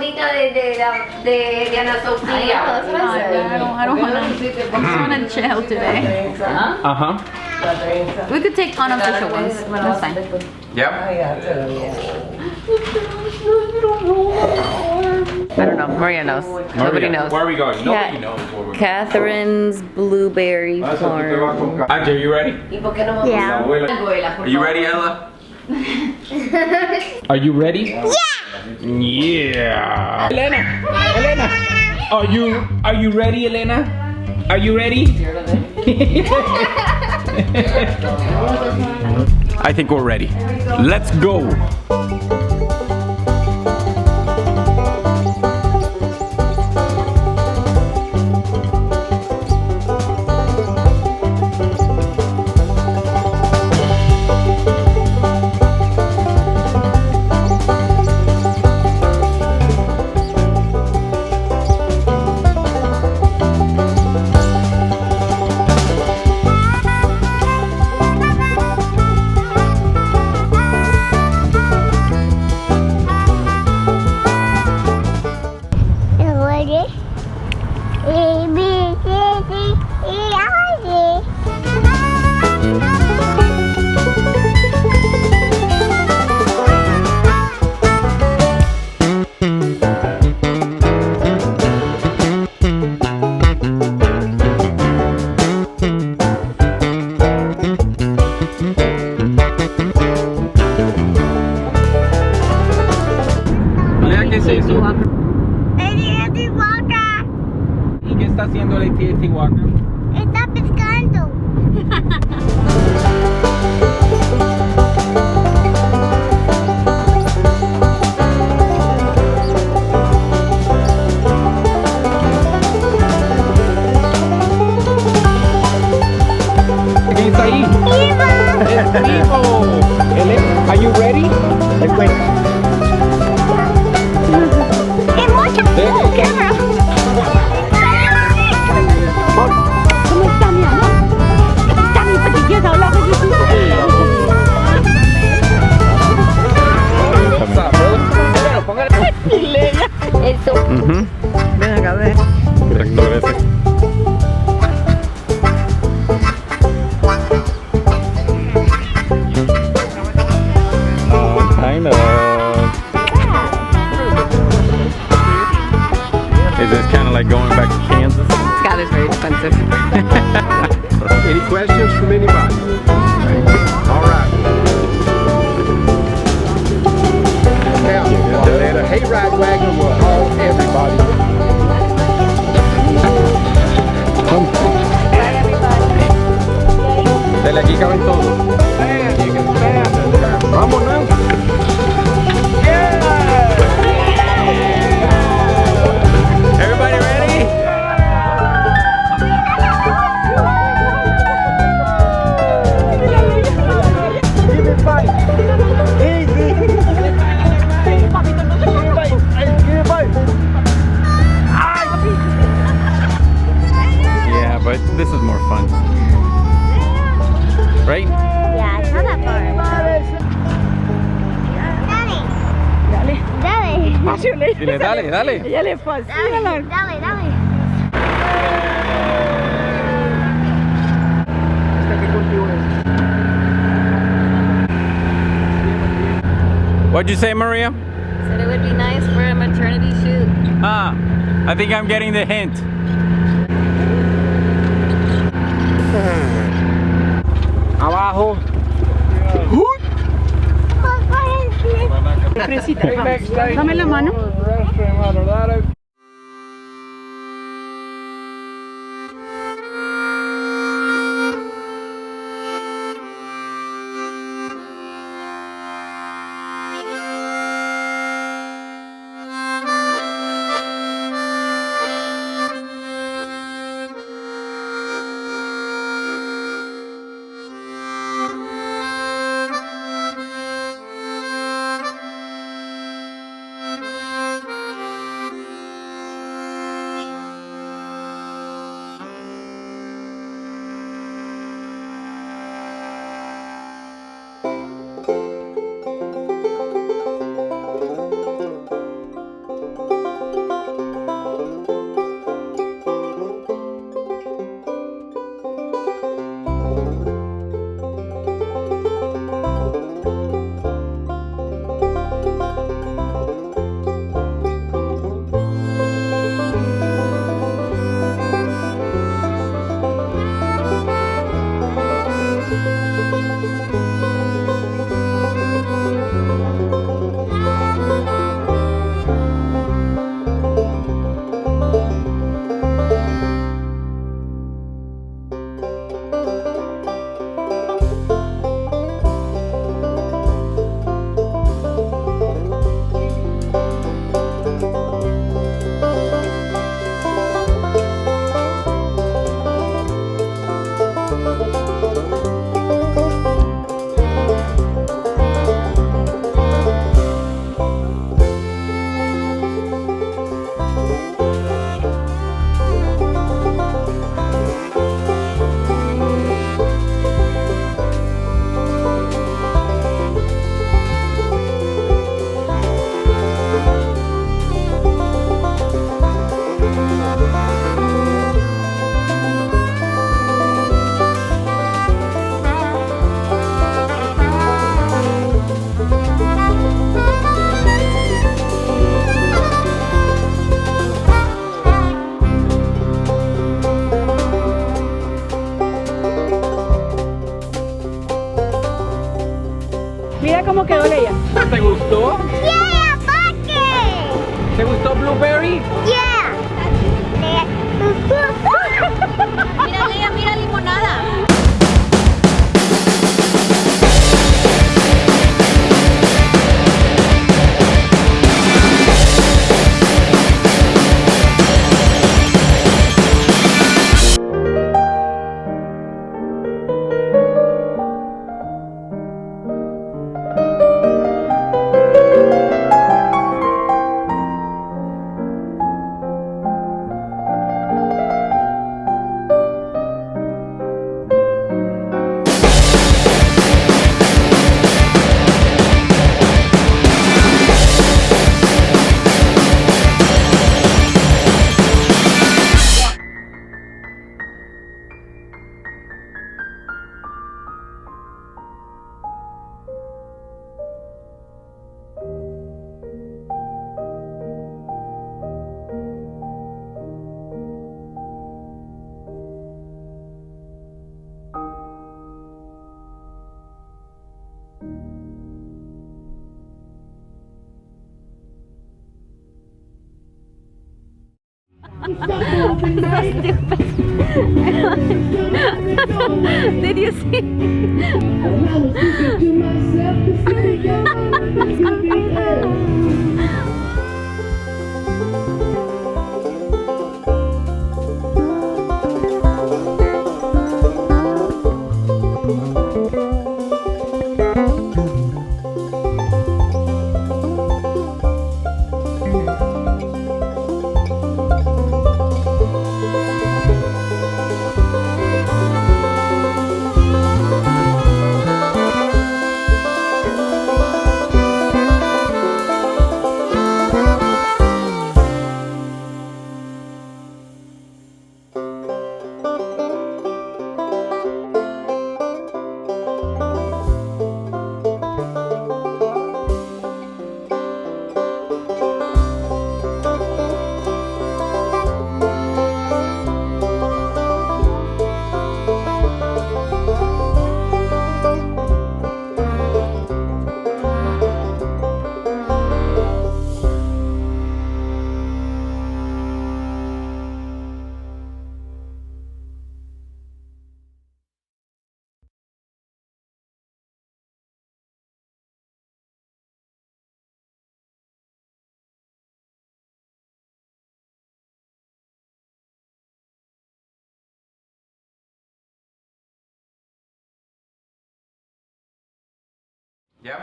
bonita de Diana Sofía. I don't want to. I just want to chill today. Uh-huh. We could take unofficial ones. That's fine. Yep. I don't know. Maria knows. Nobody knows. Where are we going? Nobody knows where we're going. Catherine's blueberry farm. Are you ready? Yeah. Are you ready, Ella? Are you ready? Yeah. Elena, are you ready, Elena? Are you ready? I think we're ready. Let's go. ¿Qué es eso? ¿Y qué está haciendo el Itihuaca? Está pescando. ¿Qué está ahí? ¡Es vivo! Elena, are you ready? Hay mucha cámara. ¿Cómo está mi amor? Está mi pequeñita, hola, Eso. Ven acá, ve. Tractor ese. Kind of. Is this kind of like going back to Kansas? Scott is very expensive. Any questions from anybody? All right. Now, the hayride wagon will haul everybody. Dale, aquí caben todos. Vámonos. Everybody ready? Give it fight. Easy. Give it fight. Yeah, but this is more fun. Right? Yeah, it's not that far. Dale. Dile, dale, dale. Ella le fascina. Dale. What'd you say, Maria? Said it would be nice for a maternity shoot. Ah, I think I'm getting the hint. Abajo. Dame la mano. ¿Te gustó Blueberry? Yeah. Mira, Lea, mira limonada. Did you see? Yep.